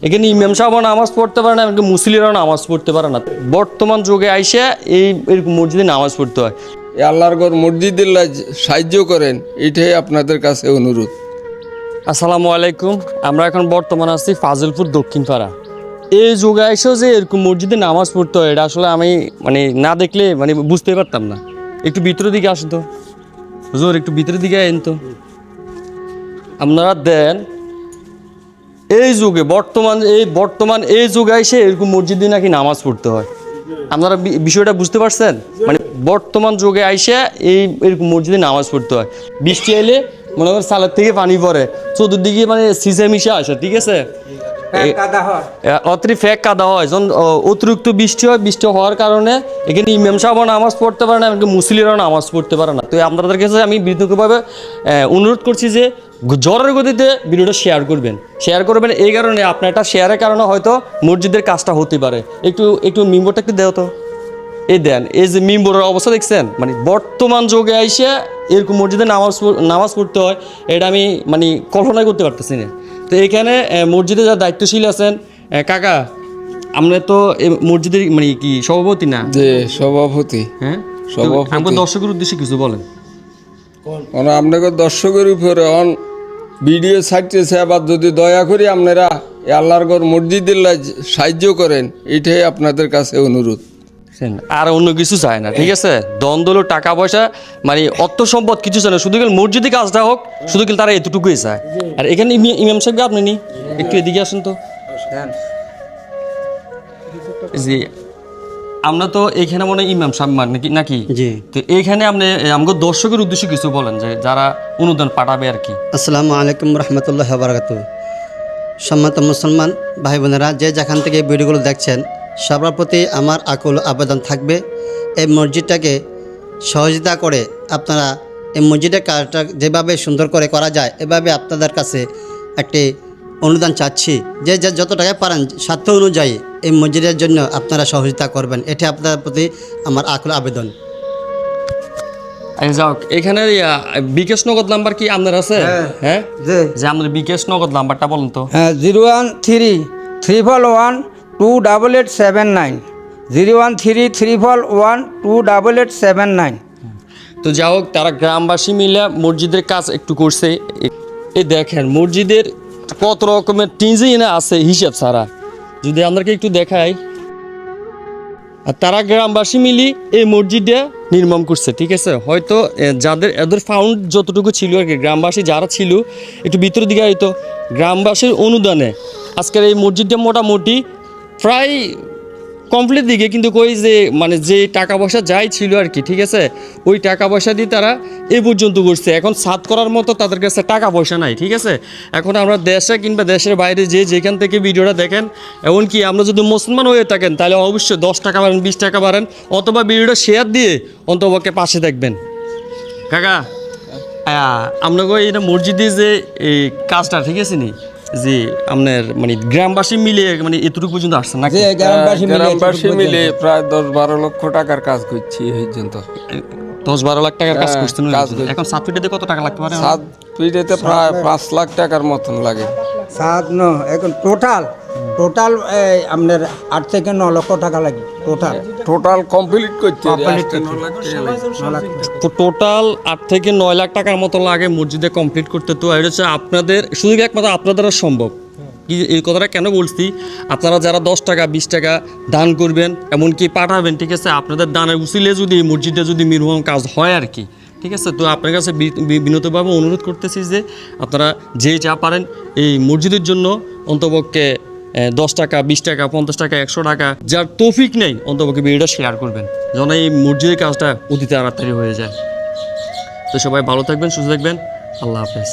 এখানে ইমাম সাহেবও নামাজ পড়তে পারে না, এমনকি মুসলিমরাও নামাজ পড়তে পারে না। বর্তমান যুগে আইসা এরকম মসজিদে নামাজ পড়তে হয়। আল্লাহর ঘর মসজিদের সাহায্য করেন, এটাই আপনাদের কাছে অনুরোধ। আসসালামু আলাইকুম। আমরা এখন বর্তমান আছি ফাজিলপুর দক্ষিণ পাড়া। এই যুগে আইসেও যে এরকম মসজিদে নামাজ পড়তে হয়, এটা আসলে আমি না দেখলে বুঝতে পারতাম না। একটু ভিতরের দিকে আসুন তো হুজুর, একটু ভিতরের দিকে আইন তো। আপনারা দেন এই যুগে বর্তমান এই যুগে এসে এরকম মসজিদে নাকি নামাজ পড়তে হয়। আপনারা বিষয়টা বুঝতে পারছেন? বর্তমান যুগে আইসে এরকম মসজিদে নামাজ পড়তে হয়। বৃষ্টি এলে মনে করেন সালের থেকে পানি পড়ে, চতুর্দিকে সিসে মিশে আসে, ঠিক আছে? ফেক কাদা হয়, যখন অতিরিক্ত বৃষ্টি হয়, বৃষ্টি হওয়ার কারণে এখানে ইমাম সাহেবও নামাজ পড়তে পারে না, এমনকি মুসলিমরাও নামাজ পড়তে পারে না। তো আপনাদের কাছে আমি বিনীতভাবে অনুরোধ করছি যে জ্বরের গতিতে ভিডিওটা শেয়ার করবেন। এই কারণে আপনার একটা শেয়ারের কারণে হয়তো মসজিদের কাজটা হতে পারে। একটু মিম্বরটা একটু দেও তো। এই দেন, এই যে মিম্বরের অবস্থা দেখছেন, বর্তমান যুগে আইসে এরকম মসজিদে নামাজ পড়তে হয়, এটা আমি কল্পনা করতে পারতেছি না। তো এখানে মসজিদে যারা দায়িত্বশীল আছেন, কাকা আমরা তো মসজিদের কি সভাপতি না? যে সভাপতি, হ্যাঁ, সভাপতি। দর্শকের উদ্দেশ্যে কিছু বলেন। আপনাকে দর্শকের উপরে ভিডিও ছাড়তেছে, আবার যদি দয়া করে আপনারা আল্লাহর ঘর মসজিদের সাহায্য করেন, এটাই আপনাদের কাছে অনুরোধ। আর অন্য কিছু চায় না, ঠিক আছে? দ্বন্দ্ব, টাকা পয়সা, অর্থ সম্পদ কিছু চায় না, শুধু মসজিদে কাজটা হোক, শুধু তারা এতটুকুই চায়। আর এখানে ইমাম সাহেব আপনি একটু এদিকে আসুন তো। জি, আমরা তো এখানে মনে হয় ইমাম সাহেব নাকি? জি। তো এইখানে আপনি আমাকে দর্শকের উদ্দেশ্যে কিছু বলেন, যে যারা অনুদান পাঠাবে আর কি। আসসালামু আলাইকুম রহমতুল্লাহ বারাকাতুহু। সম্মানিত মুসলমান ভাই বোনেরা, যে যেখান থেকে ভিডিওগুলো দেখছেন, সবার প্রতি আমার আকুল আবেদন থাকবে, এই মসজিদটাকে সহযোগিতা করে আপনারা এই মসজিদের কাজটা যেভাবে সুন্দর করে করা যায়, এভাবে আপনাদের কাছে একটি অনুদান চাচ্ছি, যে যত টাকা পারেন সাধ্য অনুযায়ী এই মসজিদের জন্য আপনারা সহযোগিতা করবেন, এটি আপনাদের প্রতি আমার আকুল আবেদন। যাও, এখানে বিকাশ নগদ নাম্বার কি আপনার আছে? হ্যাঁ, যে আপনার বিকাশ নগদ নাম্বারটা বলেন তো। 013-311-28879, 013-311-28879। তো যাই হোক, তারা গ্রামবাসী মিলে মসজিদের কাজ একটু করছে। এই দেখেন মসজিদের কত রকমের টিনজি এনে আছে হিসাব ছাড়া, যদি আপনাকে একটু দেখাই। আর তারা গ্রামবাসী মিলি এই মসজিদটা নির্মাণ করছে, ঠিক আছে? হয়তো এদের ফাউন্ড যতটুকু ছিল আর কি, গ্রামবাসী যারা ছিল একটু ভিতরের দিকে, হয়তো গ্রামবাসীর অনুদানে আজকের এই মসজিদটা মোটামুটি প্রায় কমপ্লিট দিকে, কিন্তু কই যে যে টাকা পয়সা যাই ছিল আর কি, ঠিক আছে? ওই টাকা পয়সা দিয়ে তারা এই পর্যন্ত করছে। এখন ছাদ করার মতো তাদের কাছে টাকা পয়সা নাই, ঠিক আছে? এখন আমরা দেশে কিংবা দেশের বাইরে যেখান থেকে ভিডিওটা দেখেন, এমনকি আমরা যদি মুসলমান হয়ে থাকেন, তাহলে অবশ্যই 10 টাকা বাড়েন, 20 টাকা বাড়েন, অথবা ভিডিওটা শেয়ার দিয়ে অন্তপক্ষে পাশে দেখবেন। কাকা, আপনাকে এটা মসজিদে যে এই কাজটা, ঠিক আছে নি, যে আপনার গ্রামবাসী মিলে এতটুকু পর্যন্ত আসছেন নাকি? গ্রামবাসী মিলে প্রায় 10-12 লক্ষ টাকার কাজ করছি এই পর্যন্ত। 10-12 লাখ টাকার কাজ করছেন। এখন 7 ফিটেতে কত টাকা লাগতে পারে? 7 ফিটেতে প্রায় 5 লাখ টাকার মতন লাগে। এখন টোটাল আপনার 8 থেকে 9 লক্ষ টাকা লাগে। টোটাল কমপ্লিট করতে টোটাল 8 থেকে 9 লাখ টাকার মতো লাগে মসজিদে কমপ্লিট করতে। তো এটা হচ্ছে আপনাদের, শুধু একমাত্র আপনাদের দ্বারা সম্ভব। কি এই কথাটা কেন বলছি, আপনারা যারা 10 টাকা 20 টাকা দান করবেন, এমনকি পাঠাবেন, ঠিক আছে? আপনাদের দানের উসিলে যদি মসজিদে যদি নির্মাণ কাজ হয় আর কি, ঠিক আছে? তো আপনার কাছে বিনীতভাবে অনুরোধ করতেছি যে আপনারা যে যা পারেন এই মসজিদের জন্য অন্তপক্ষে 10 টাকা 20 টাকা 50 টাকা 100 টাকা, যার তৌফিক নেই, অন্তপক্ষে ভিডিওটা শেয়ার করবেন, যেন এই মসজিদের কাজটা অতি তাড়াতাড়ি হয়ে যায়। তো সবাই ভালো থাকবেন, সুস্থ থাকবেন। আল্লাহ হাফেজ।